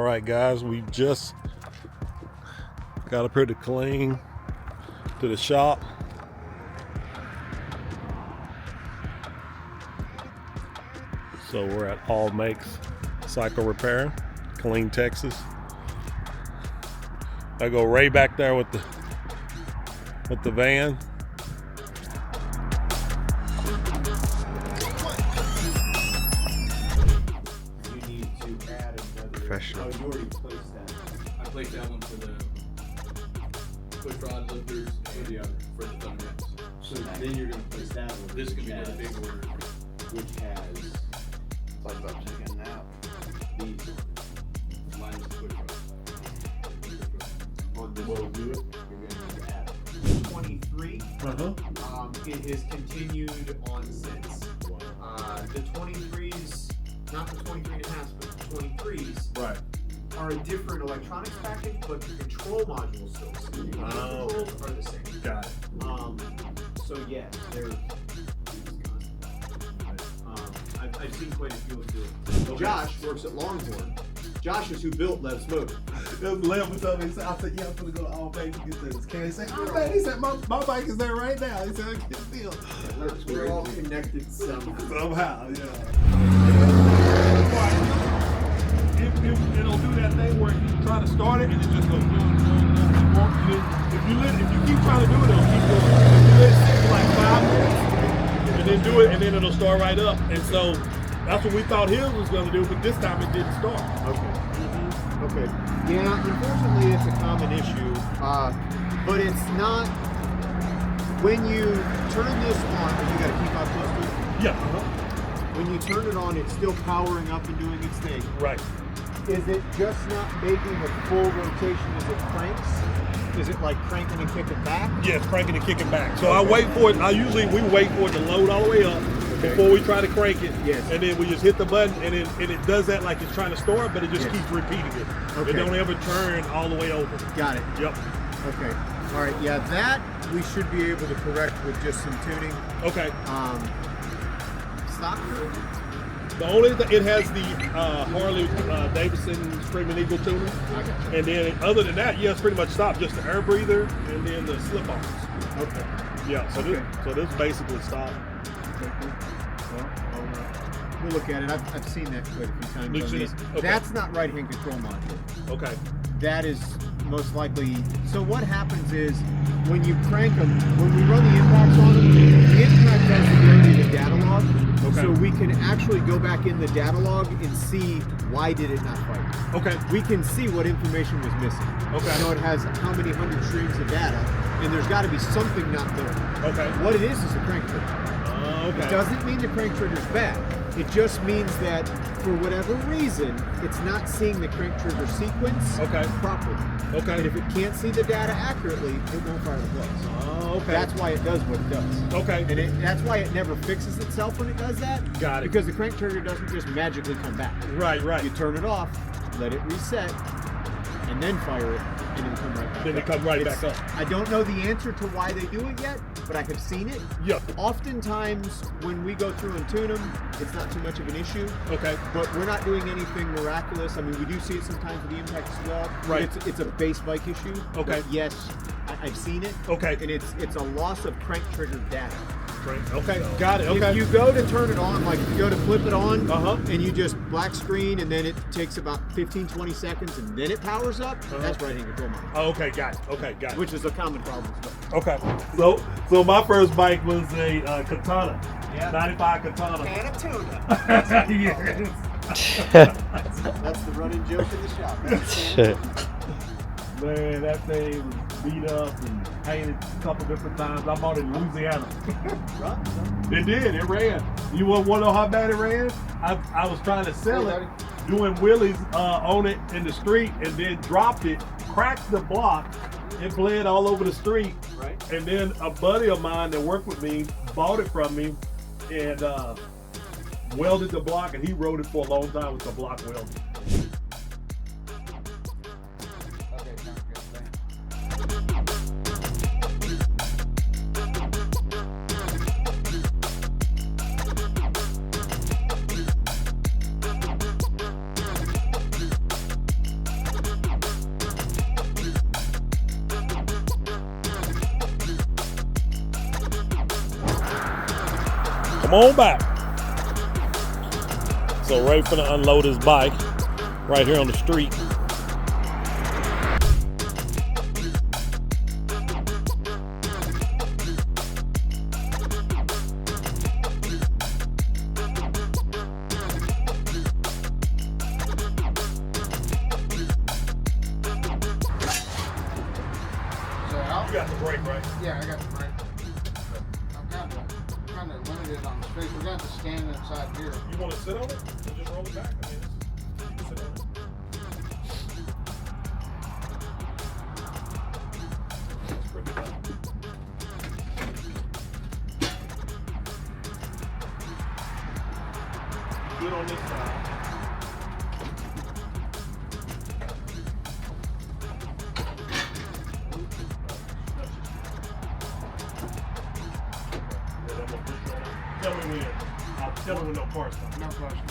right, guys, we just got up here to Killeen, to the shop. So we're at All Makes Cycle Repair, Killeen, Texas. I go right back there with the van. You need to add another. Professional. Oh, you already placed that. I placed that one for the push rod lifters and the other for the thumb nets. So then you're going to place that order. This is gonna be which the big has- order. Which has Talk about chicken now. these Mine is the push rod. on this. Will do it. You're going to need to add 23. It has continued on since. The 23s, not the 23 and a half, but the 23s Right. are a different electronics package, but the control modules still the same. The Oh. controls are the same. Got it. So yes, they're. I've seen quite a few of them do it. Josh works at Longhorn. Josh is who built Lev's motor. Lev was telling me, I said, yeah, I'm gonna go to All Bank to get this. Can he say, oh man, he said, my bike is there right now. He said, I can't feel. We're all connected somehow. Somehow, yeah. If it'll do that thing where you try to start it and it just goes. If you keep trying to do it, it'll keep going. If you let it sit for like 5 minutes and then do it, and then it'll start right up. And so that's what we thought his was going to do, but this time it didn't start. Okay. Okay. Yeah, unfortunately, it's a common issue, but it's not. When you turn this on, you got to keep out close to it. Yeah. When you turn it on, it's still powering up and doing its thing. Right. Is it just not making a full rotation as it cranks? Is it like cranking and kicking back? Yes, cranking and kicking back. So I wait for it. We wait for it to load all the way up before we try to crank it. Yes. And then we just hit the button, and it does that like it's trying to store it, but it just keeps repeating it. Okay. It don't ever turn all the way over. Got it. Yep. Okay. All right. Yeah, that we should be able to correct with just some tuning. Okay. Stock tuning? The only thing, it has the Harley-Davidson Screaming Eagle tuning. Okay. And then other than that, yeah, it's pretty much stopped. Just the air breather and then the slip-ons. Okay. Yeah, so this basically stopped. Well, we'll look at it. I've seen that quite a few times. It's on just- these. okay. That's not right-hand control module. Okay. That is most likely. So what happens is when you crank them, when we run the impacts on them, the impact has the ability to data log. Okay. So we can actually go back in the data log and see why did it not fire. Okay. We can see what information was missing. Okay. So it has how many hundred streams of data, and there's got to be something not there. Okay. What it is a crank trigger. Okay. It doesn't mean the crank trigger's bad. It just means that for whatever reason, it's not seeing the crank trigger sequence properly. Okay. And if it can't see the data accurately, it won't fire the plugs. Oh, okay. That's why it does what it does. Okay. And that's why it never fixes itself when it does that. Got it. Because the crank trigger doesn't just magically come back. Right, right. You turn it off, let it reset, and then fire it, and it'll come right back Then up. it comes right back up. I don't know the answer to why they do it yet, but I have seen it. Yep. Oftentimes, when we go through and tune them, it's not too much of an issue. Okay. But we're not doing anything miraculous. I mean, we do see it sometimes with the Impact as well. Right. It's a base bike issue. Okay. But yes, I've seen it. Okay. And it's a loss of crank trigger data. Okay. Got it. Okay. If you go to turn it on, like if you go to flip it on, Uh-huh. and you just black screen, and then it takes about 15-20 seconds, and then it powers up, that's right-hand control mode. Oh, okay. Got it. Okay. Got it. Which is a common problem as well. Okay. So my first bike was a Katana. Yeah. 95 Katana. And a tuna. Yes. That's the running joke in the shop. Shit. Man, that thing was beat up and painted a couple different times. I bought it in Louisiana. It did. It ran. You want to know how bad it ran? I was trying to sell it, doing wheelies on it in the street, and then dropped it, cracked the block, it bled all over the street. Right. And then a buddy of mine that worked with me bought it from me and welded the block, and he rode it for a long time with the block welded. Come on back. So Ray finna unload his bike right here on the street. You got the brake, right? Yeah, I got the brake. I'm kind of limited on the space. We're going to have to stand inside here. You want to sit on it? Or just roll it back? I mean, you can sit on it. That's pretty good. Good on this side. Tell me when. I'll tell me when no parts come. No question.